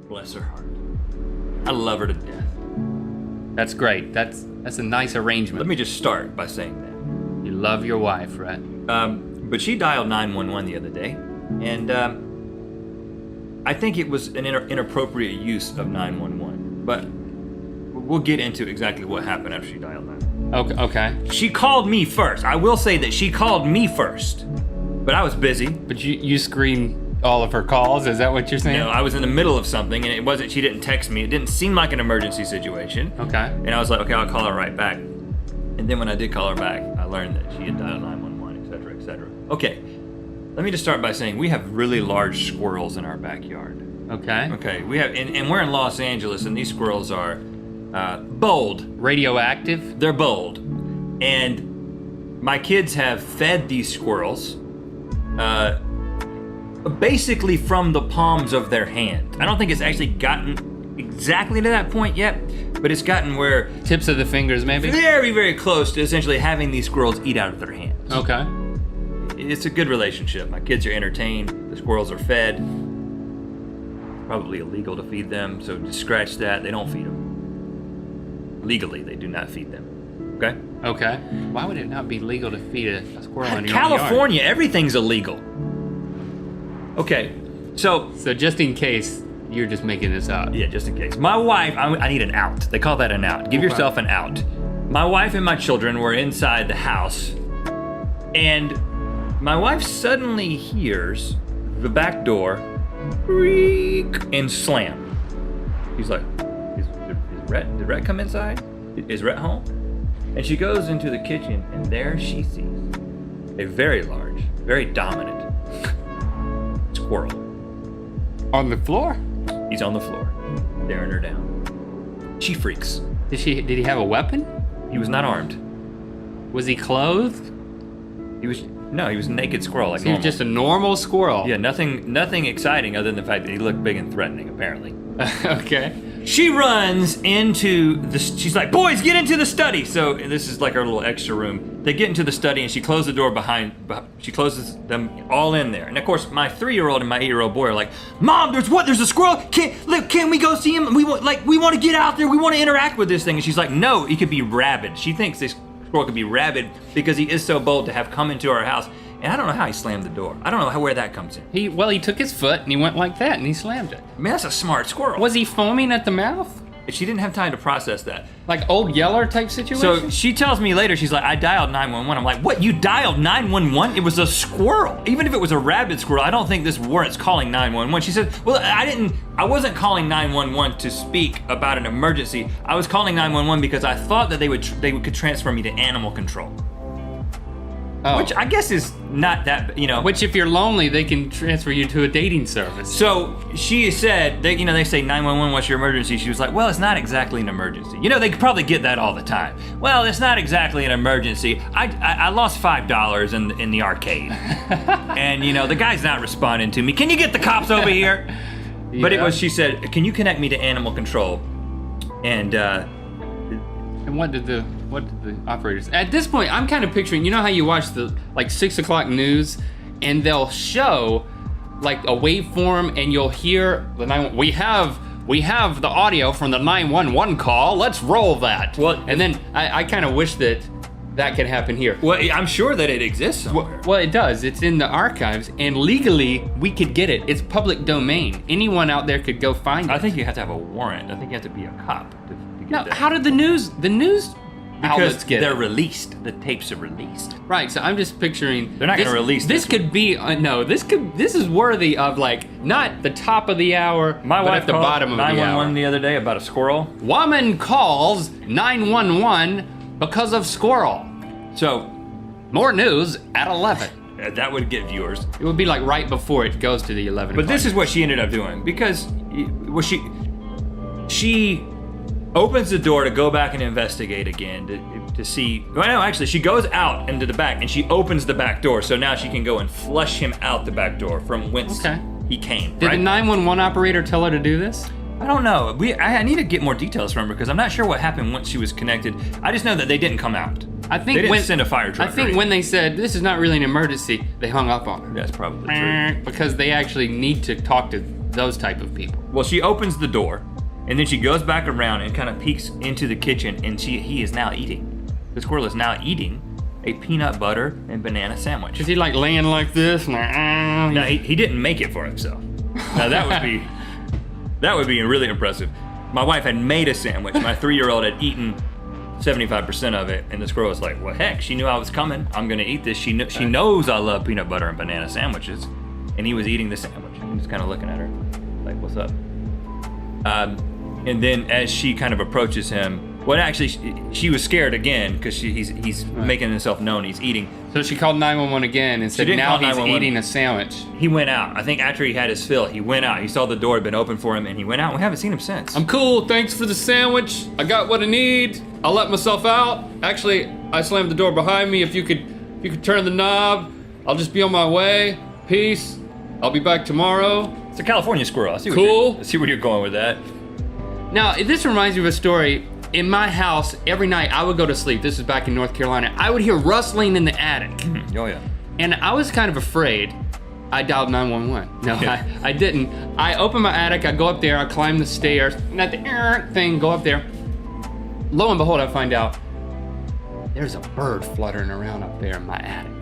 Bless her heart. I love her to death. That's great. That's a nice arrangement. Let me just start by saying that. You love your wife, right? But she dialed 911 the other day, and I think it was an inappropriate use of 911. But we'll get into exactly what happened after she dialed 911. Okay. She called me first. I will say that she called me first, but I was busy. But you screened all of her calls? Is that what you're saying? No, I was in the middle of something, and it wasn't. She didn't text me. It didn't seem like an emergency situation. Okay. And I was like, okay, I'll call her right back. And then when I did call her back, I learned that she had dialed 911, etc., etc. Okay. Let me just start by saying we have really large squirrels in our backyard. Okay. Okay. We have, and we're in Los Angeles, and these squirrels are bold. Radioactive? They're bold. And my kids have fed these squirrels basically from the palms of their hand. I don't think it's actually gotten exactly to that point yet, but it's gotten where... Tips of the fingers, maybe? Very, very close to essentially having these squirrels eat out of their hands. Okay. It's a good relationship. My kids are entertained. The squirrels are fed. Probably illegal to feed them, so just scratch that. They don't feed them. Legally, they do not feed them. Okay? Okay. Why would it not be legal to feed a squirrel in your California, everything's illegal. Okay, so just in case, you're just making this up. Yeah, just in case. My wife, I need an out. They call that an out. Give yourself an out. My wife and my children were inside the house, and my wife suddenly hears the back door creak and slam. He's like, did Rhett come inside? Is Rhett home? And she goes into the kitchen, and there she sees a very large, very dominant squirrel. On the floor? He's on the floor, staring her down. She freaks. Did he have a weapon? He was not armed. Was he clothed? He was naked squirrel like So he was normal. just a normal squirrel. Yeah, nothing exciting other than the fact that he looked big and threatening, apparently. Okay. She runs into she's like, boys, get into the study. So this is like our little extra room. They get into the study and she closes the door she closes them all in there. And of course, my 3-year-old and my 8-year-old boy are like, Mom, there's a squirrel. Can we go see him? We want to get out there. We want to interact with this thing. And she's like, no, he could be rabid. She thinks this squirrel could be rabid because he is so bold to have come into our house. And I don't know how he slammed the door. I don't know where that comes in. He took his foot and he went like that and he slammed it. I mean, that's a smart squirrel. Was he foaming at the mouth? She didn't have time to process that. Like Old Yeller type situation? So she tells me later, she's like, I dialed 911. I'm like, what, you dialed 911? It was a squirrel. Even if it was a rabid squirrel, I don't think this warrants calling 911. She said, well, I wasn't calling 911 to speak about an emergency. I was calling 911 because I thought that they could transfer me to animal control. Oh. Which I guess is not that, Which if you're lonely, they can transfer you to a dating service. So she said, they say 911, what's your emergency? She was like, well, it's not exactly an emergency. They could probably get that all the time. Well, it's not exactly an emergency. I lost $5 in the arcade. And, the guy's not responding to me. Can you get the cops over here? Yeah. But she said, can you connect me to animal control? And what did the operators... At this point, I'm kind of picturing, how you watch the 6 o'clock news and they'll show like a waveform and you'll hear we have the audio from the 911 call. Let's roll that. Well, and then I kind of wish that could happen here. Well, I'm sure that it exists somewhere. Well, it does. It's in the archives, and legally we could get it. It's public domain. Anyone out there could go find it. I think you have to have a warrant. I think you have to be a cop to get that. How did the news outlets get they're it? released. The tapes are released. Right. So I'm just picturing they're not going to release this. Could be this is worthy of not the top of the hour, My but wife at the called bottom of the hour. 911 the other day about a squirrel. Woman calls 911 because of squirrel. So more news at 11. That would get viewers. It would be right before it goes to the 11. But this is what she ended up doing because she opens the door to go back and investigate again to see. Well, no, actually, she goes out into the back and she opens the back door, so now she can go and flush him out the back door from whence he came. Did the 911 operator tell her to do this? I don't know. I need to get more details from her because I'm not sure what happened once she was connected. I just know that they didn't come out. I think they didn't send a fire truck. I think when they said this is not really an emergency, they hung up on her. That's probably true. Because they actually need to talk to those type of people. Well, she opens the door, and then she goes back around and kind of peeks into the kitchen, and he is now eating. The squirrel is now eating a peanut butter and banana sandwich. Is he like laying like this? No, he didn't make it for himself. Now that would be really impressive. My wife had made a sandwich. My 3-year-old had eaten 75% of it, and the squirrel was like, well, heck, she knew I was coming. I'm gonna eat this. She knows I love peanut butter and banana sandwiches, and he was eating the sandwich. I'm just kind of looking at her like, what's up? And then as she kind of approaches him, well, actually, she was scared again because he's making himself known. He's eating. So she called 911 again and said, now he's eating a sandwich. He went out. I think after he had his fill, he went out. He saw the door had been open for him, and he went out. We haven't seen him since. I'm cool. Thanks for the sandwich. I got what I need. I'll let myself out. Actually, I slammed the door behind me. If you could turn the knob, I'll just be on my way. Peace. I'll be back tomorrow. It's a California squirrel. I see where you're going with that. Now, this reminds me of a story. In my house, every night I would go to sleep. This is back in North Carolina. I would hear rustling in the attic. Oh, yeah. And I was kind of afraid. I dialed 911. No, I didn't. I open my attic, I go up there, I climb the stairs, and at the thing, go up there. Lo and behold, I find out there's a bird fluttering around up there in my attic.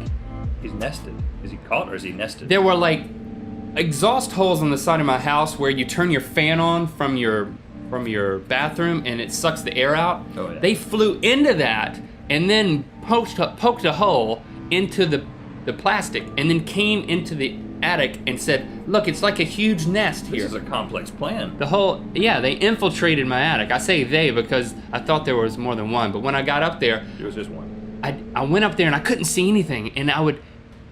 He's nested. Is he caught or is he nested? There were like exhaust holes on the side of my house where you turn your fan on from your bathroom and it sucks the air out. Oh, yeah. They flew into that and then poked a hole into the plastic and then came into the attic and said, look, it's like a huge nest here. This is a complex plan. They infiltrated my attic. I say they because I thought there was more than one, but when I got up there, there was just one. I went up there and I couldn't see anything, and I would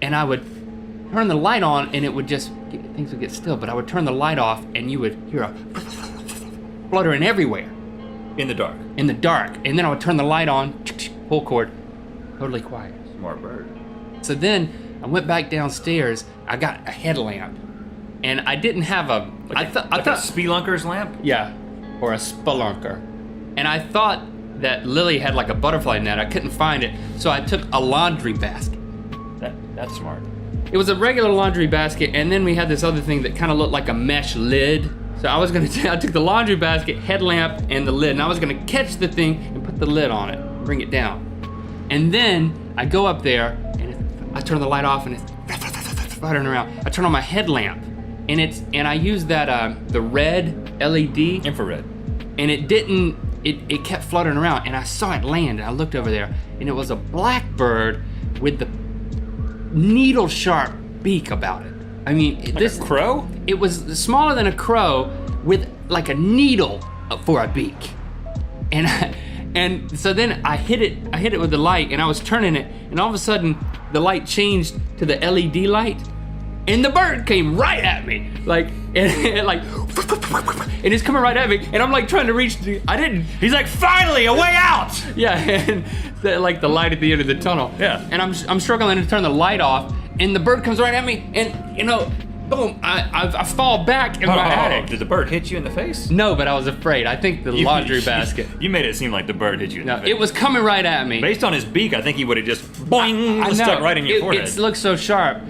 turn the light on and it would things would get still, but I would turn the light off and you would hear a fluttering everywhere. In the dark. In the dark. And then I would turn the light on, pull cord, totally quiet. Smart bird. So then I went back downstairs, I got a headlamp. And I didn't have I thought a spelunker's lamp? Yeah, or a spelunker. And I thought that Lily had like a butterfly net. I couldn't find it, so I took a laundry basket. That's smart. It was a regular laundry basket, and then we had this other thing that kind of looked like a mesh lid. So I took the laundry basket, headlamp, and the lid, and I was gonna catch the thing and put the lid on it, bring it down. And then I go up there, and I turn the light off, and it's fluttering around. I turn on my headlamp, and I use that the red LED infrared, and it kept fluttering around, and I saw it land, and I looked over there, and it was a blackbird with the needle sharp beak about it. I mean, like a crow? It was smaller than a crow with like a needle for a beak. And so then I hit it with the light, and I was turning it, and all of a sudden the light changed to the LED light, and the bird came right at me. And it's coming right at me, and I'm like trying to reach He's like, finally, a way out! Yeah, and the light at the end of the tunnel. Yeah. And I'm struggling to turn the light off, and the bird comes right at me, and boom, I fall back in my attic. Did the bird hit you in the face? No, but I was afraid. I think the laundry basket. You made it seem like the bird hit you in the face. It was coming right at me. Based on his beak, I think he would have just boing, stuck right in your forehead. It looked so sharp.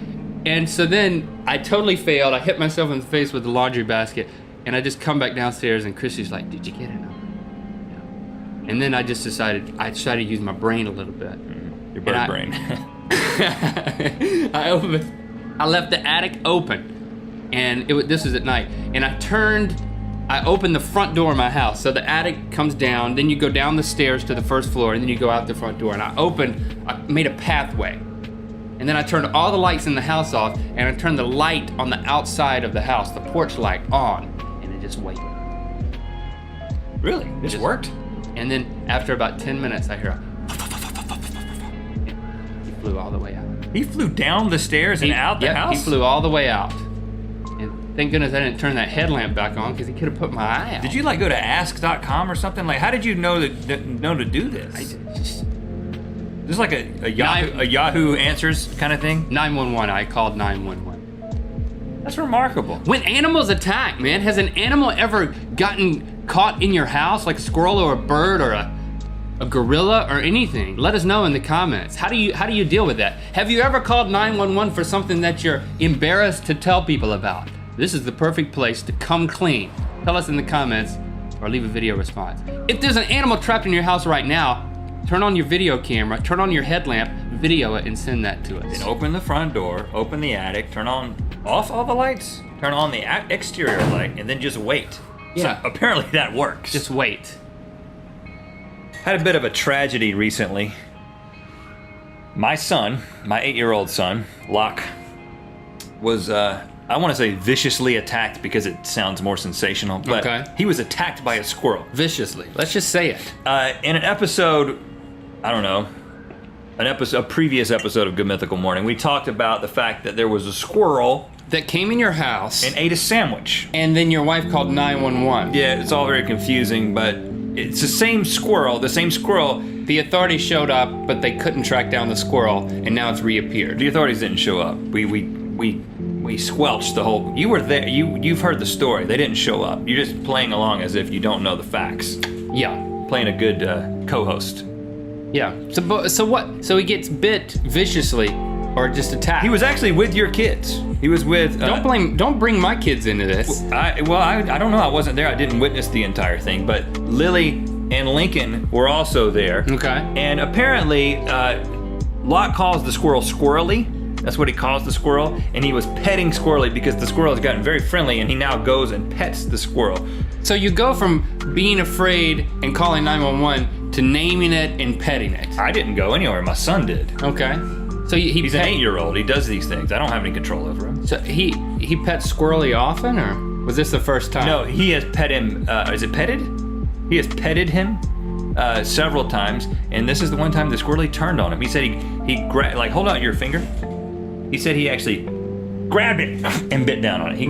And so then I totally failed. I hit myself in the face with the laundry basket, and I just come back downstairs, and Chrissy's like, did you get it? No. And then I just decided to use my brain a little bit. Your bird brain. I left the attic open, and this was at night, and I opened the front door of my house. So the attic comes down, then you go down the stairs to the first floor, and then you go out the front door, and I made a pathway. And then I turned all the lights in the house off, and I turned the light on the outside of the house, the porch light, on, and it just waited. Really? This worked? And then after about 10 minutes, I hear he flew all the way out. He flew down the stairs and out the house? He flew all the way out. And thank goodness I didn't turn that headlamp back on, because he could have put my eye out. Did you go to ask.com or something? How did you know to do this? This is like a Yahoo Answers kind of thing? 911. I called 911. That's remarkable. When animals attack, man, has an animal ever gotten caught in your house, like a squirrel or a bird or a gorilla or anything? Let us know in the comments. How do you deal with that? Have you ever called 911 for something that you're embarrassed to tell people about? this is the perfect place to come clean. Tell us in the comments or leave a video response. If there's an animal trapped in your house right now, turn on your video camera, turn on your headlamp, video it, and send that to us. And open the front door, open the attic, turn off all the lights, turn on the exterior light, and then just wait. Yeah. So apparently that works. Just wait. Had a bit of a tragedy recently. My son, my 8-year-old son, Locke, was, I want to say viciously attacked because it sounds more sensational, but he was attacked by a squirrel. Viciously. Let's just say it. In an episode, I don't know, a previous episode of Good Mythical Morning, we talked about the fact that there was a squirrel that came in your house and ate a sandwich. And then your wife called 911. Yeah, it's all very confusing, but it's the same squirrel. The authorities showed up, but they couldn't track down the squirrel, and now it's reappeared. The authorities didn't show up. We squelched the whole. You were there. You've heard the story. They didn't show up. You're just playing along as if you don't know the facts. Yeah. Playing a good co-host. Yeah. So what? So he gets bit viciously, or just attacked? He was actually with your kids. He was with. Don't bring my kids into this. I don't know. I wasn't there. I didn't witness the entire thing. But Lily and Lincoln were also there. Okay. And apparently, Locke calls the squirrel Squirrely. That's what he calls the squirrel. And he was petting Squirrely because the squirrel has gotten very friendly, and he now goes and pets the squirrel. So you go from being afraid and calling 911 to naming it and petting it. I didn't go anywhere. My son did. Okay. So he's an 8-year-old. He does these things. I don't have any control over him. So he pets Squirrely often, or was this the first time? No, he has pet him. Is it petted? He has petted him several times, and this is the one time the Squirrely turned on him. He said he grabbed, like, hold out your finger. He said he actually grabbed it and bit down on it. He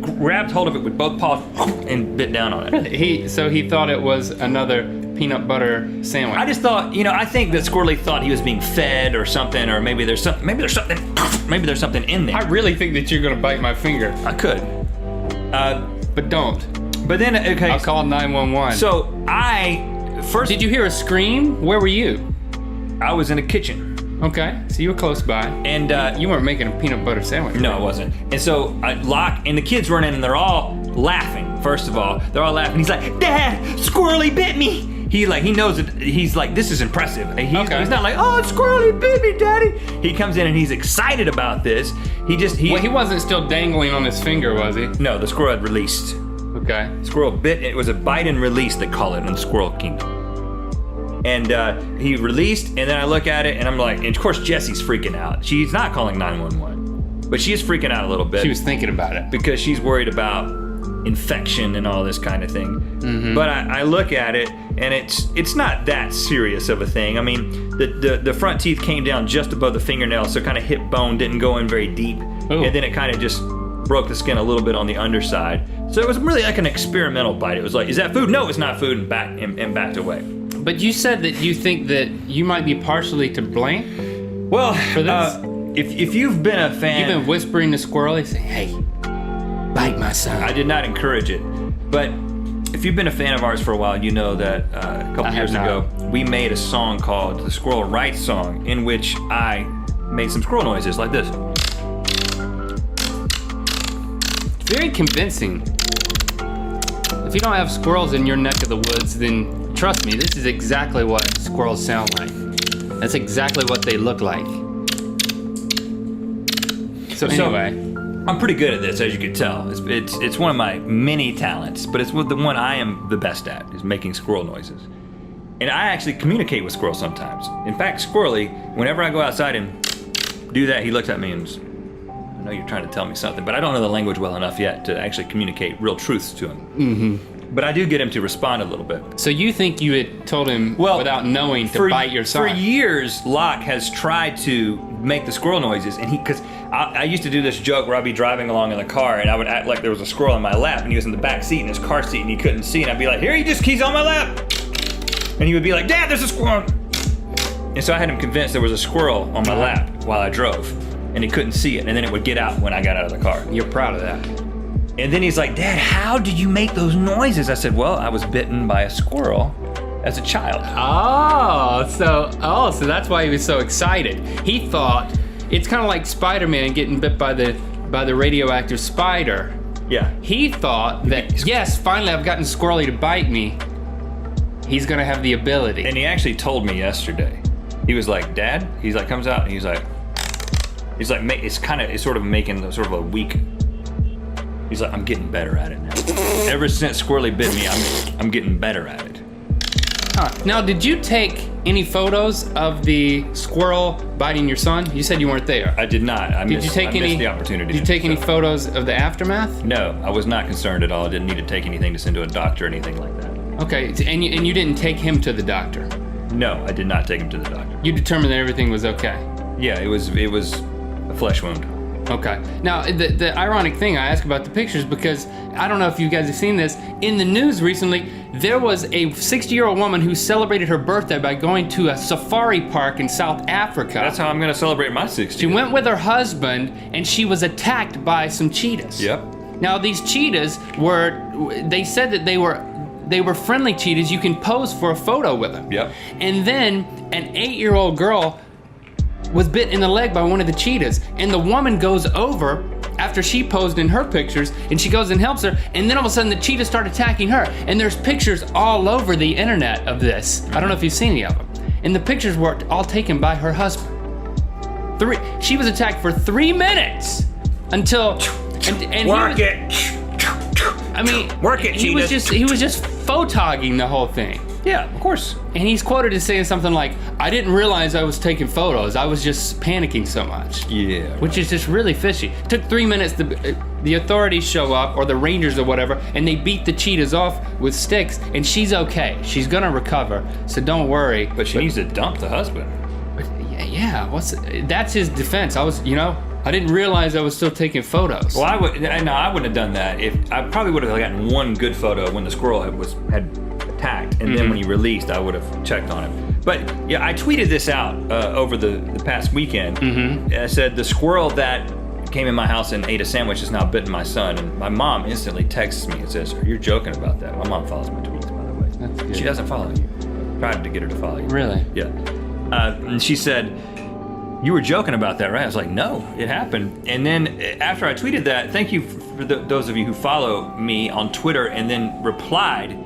grabbed hold of it with both paws and bit down on it. So he thought it was another peanut butter sandwich. I just thought, I think that Squirrely thought he was being fed or something, or maybe there's something in there. I really think that you're gonna bite my finger. I could, but don't. But then, okay, I'll call 911. So first. Did you hear a scream? Where were you? I was in the kitchen. Okay, so you were close by. And you weren't making a peanut butter sandwich. No, I wasn't. And so Locke and the kids run in, and they're all laughing. First of all, they're all laughing. He's like, "Dad, Squirrely bit me." He knows it. He's like, "This is impressive." He's not like, "Oh, Squirrely bit me, Daddy." He comes in and he's excited about this. He wasn't still dangling on his finger, was he? No, the squirrel had released. Okay. Squirrel bit. It was a bite and release, they call it in the Squirrel Kingdom. And he released, and then I look at it, and I'm like, and of course Jessie's freaking out. She's not calling 911, but she is freaking out a little bit. She was thinking about it. Because she's worried about infection and all this kind of thing. Mm-hmm. But I look at it, and it's not that serious of a thing. I mean, the front teeth came down just above the fingernail, so kind of hip bone didn't go in very deep. Ooh. And then it kind of just broke the skin a little bit on the underside. So it was really like an experimental bite. It was like, is that food? No, it's not food, and backed away. But you said that you think that you might be partially to blame. Well, for this. If you've been a fan, you've been whispering to Squirrely, saying, "Hey, bite my son." I did not encourage it, but if you've been a fan of ours for a while, you know that a couple years ago we made a song called the Squirrel Rights Song, in which I made some squirrel noises like this. It's very convincing. If you don't have squirrels in your neck of the woods, then trust me, this is exactly what squirrels sound like. That's exactly what they look like. So anyway, I'm pretty good at this, as you can tell. It's one of my many talents, but it's the one I am the best at, is making squirrel noises. And I actually communicate with squirrels sometimes. In fact, Squirrely, whenever I go outside and do that, he looks at me and says, "I know you're trying to tell me something, but I don't know the language well enough yet to actually communicate real truths to him." Mm-hmm. But I do get him to respond a little bit. So you think you had told him without knowing to bite your son? For years, Locke has tried to make the squirrel noises, and because I used to do this joke where I'd be driving along in the car, and I would act like there was a squirrel in my lap, and he was in the back seat in his car seat, and he couldn't see, and I'd be like, "Here, he's on my lap," and he would be like, "Dad, there's a squirrel." And so I had him convinced there was a squirrel on my lap while I drove, and he couldn't see it, and then it would get out when I got out of the car. You're proud of that. And then he's like, "Dad, how did you make those noises?" I said, "Well, I was bitten by a squirrel as a child." So that's why he was so excited. He thought it's kind of like Spider-Man getting bit by the radioactive spider. Yeah. He thought that, yes, finally I've gotten Squirrely to bite me. He's gonna have the ability. And he actually told me yesterday. He was like, Dad, he's like, comes out and he's like, it's sort of making sort of a weak. He's like, I'm getting better at it now. Ever since Squirrely bit me, I'm getting better at it. Huh. Now, did you take any photos of the squirrel biting your son? You said you weren't there. I did not. I missed the opportunity. Did you take any photos of the aftermath? No, I was not concerned at all. I didn't need to take anything to send to a doctor or anything like that. Okay, and you didn't take him to the doctor? No, I did not take him to the doctor. You determined that everything was okay? Yeah, it was a flesh wound. Okay. Now, the ironic thing, I ask about the pictures because I don't know if you guys have seen this. In the news recently, there was a 60-year-old woman who celebrated her birthday by going to a safari park in South Africa. That's how I'm going to celebrate my 60th. She went with her husband, and she was attacked by some cheetahs. Yep. Now, these cheetahs they said that they were friendly cheetahs. You can pose for a photo with them. Yep. And then an 8-year-old girl was bit in the leg by one of the cheetahs, and the woman goes over after she posed in her pictures, and she goes and helps her, and then all of a sudden the cheetahs start attacking her, and there's pictures all over the internet of this. I don't know if you've seen any of them. And the pictures were all taken by her husband. She was attacked for 3 minutes until and Work it. I mean, Work it, he was just photogging the whole thing. Yeah, of course. And he's quoted as saying something like, I didn't realize I was taking photos. I was just panicking so much. Yeah. Which is just really fishy. It took 3 minutes. The authorities show up, or the rangers or whatever, and they beat the cheetahs off with sticks, and she's okay. She's gonna recover, so don't worry. But she needs to dump the husband. Yeah, that's his defense. I didn't realize I was still taking photos. Well, I wouldn't have done that. I probably would have gotten one good photo when the squirrel had attacked, and then when he released, I would have checked on him. But yeah, I tweeted this out over the past weekend. I said the squirrel that came in my house and ate a sandwich has now bitten my son, and my mom instantly texts me and says, "You're joking about that." My mom follows my tweets, by the way. That's good. She doesn't follow you. Tried to get her to follow you. Really? Yeah. And she said, "You were joking about that, right?" I was like, "No, it happened." And then after I tweeted that, thank you for those of you who follow me on Twitter and then replied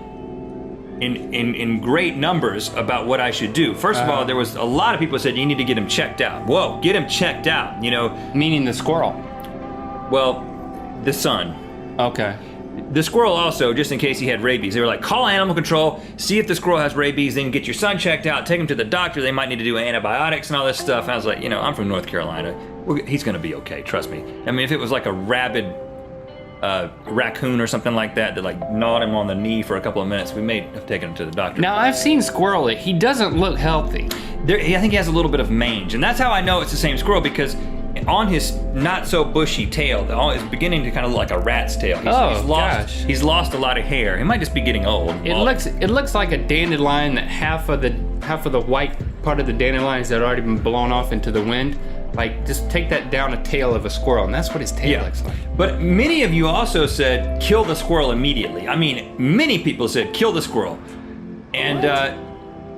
in great numbers about what I should do. First of all, there was a lot of people who said you need to get him checked out. Whoa, get him checked out, Meaning the squirrel? Well, the son. Okay. The squirrel also, just in case he had rabies. They were like, call animal control, see if the squirrel has rabies, then get your son checked out, take him to the doctor. They might need to do antibiotics and all this stuff. And I was like, I'm from North Carolina. He's going to be okay, trust me. I mean, if it was like a rabid raccoon or something like that gnawed him on the knee for a couple of minutes, we may have taken him to the doctor. Now, I've seen Squirrel. He doesn't look healthy. I think he has a little bit of mange, and that's how I know it's the same squirrel, because on his not so bushy tail, it's beginning to kind of look like a rat's tail. He's lost a lot of hair. He might just be getting old. It looks like a dandelion that half of the white part of the dandelions that had already been blown off into the wind. Like, just take that down a tail of a squirrel, and that's what his tail looks like. But many of you also said, kill the squirrel immediately. I mean, many people said, kill the squirrel. And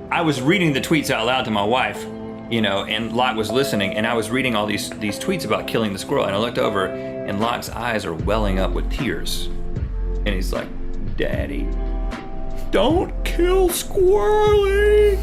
I was reading the tweets out loud to my wife, and Locke was listening, and I was reading all these tweets about killing the squirrel, and I looked over, and Locke's eyes are welling up with tears. And he's like, Daddy, don't kill Squirrely.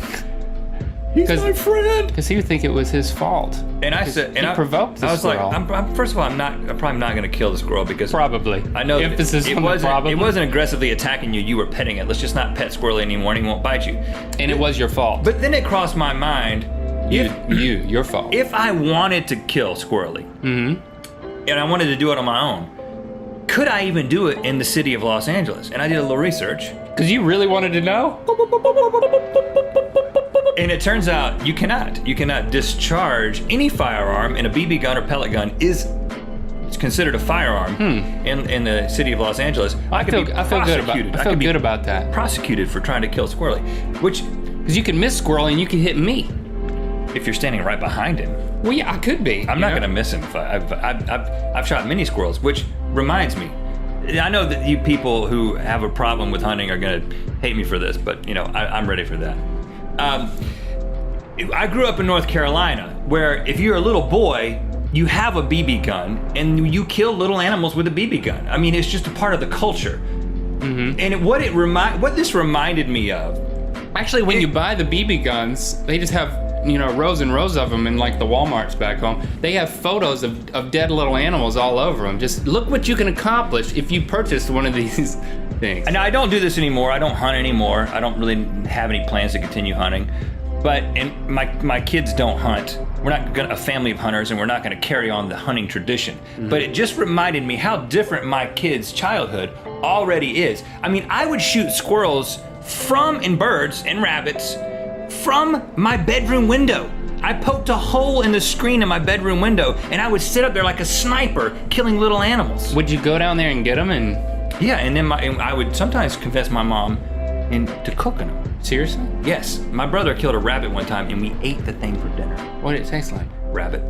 He's my friend. Because he would think it was his fault. And I said, he provoked the squirrel. I was like, first of all, I'm probably not going to kill the squirrel, because probably. I know emphasis on the probably. It wasn't aggressively attacking you. You were petting it. Let's just not pet Squirrely anymore, and he won't bite you. And it was your fault. But then it crossed my mind. Your fault. If I wanted to kill Squirrely, and I wanted to do it on my own, could I even do it in the city of Los Angeles? And I did a little research. Because you really wanted to know? And it turns out you cannot. You cannot discharge any firearm, and a BB gun or pellet gun is considered a firearm in the city of Los Angeles. I feel good about that. Prosecuted for trying to kill Squirrely, because you can miss Squirrely and you can hit me if you're standing right behind him. Well, yeah, I could be. I'm not going to miss him. I've shot many squirrels, which reminds me. I know that you people who have a problem with hunting are going to hate me for this, but I'm ready for that. I grew up in North Carolina, where if you're a little boy, you have a BB gun and you kill little animals with a BB gun. I mean, it's just a part of the culture. And what this reminded me of. Actually, when you buy the BB guns, they just have, rows and rows of them in like the Walmarts back home. They have photos of dead little animals all over them. Just look what you can accomplish if you purchased one of these things. And I don't do this anymore. I don't hunt anymore. I don't really have any plans to continue hunting. And my kids don't hunt. We're not a family of hunters, and we're not going to carry on the hunting tradition. But it just reminded me how different my kids' childhood already is. I mean, I would shoot squirrels and birds and rabbits from my bedroom window. I poked a hole in the screen of my bedroom window, and I would sit up there like a sniper, killing little animals. Would you go down there and get them? Yeah, and then I would sometimes confess my mom into cooking them. Seriously? Yes. My brother killed a rabbit one time, and we ate the thing for dinner. What did it taste like? Rabbit.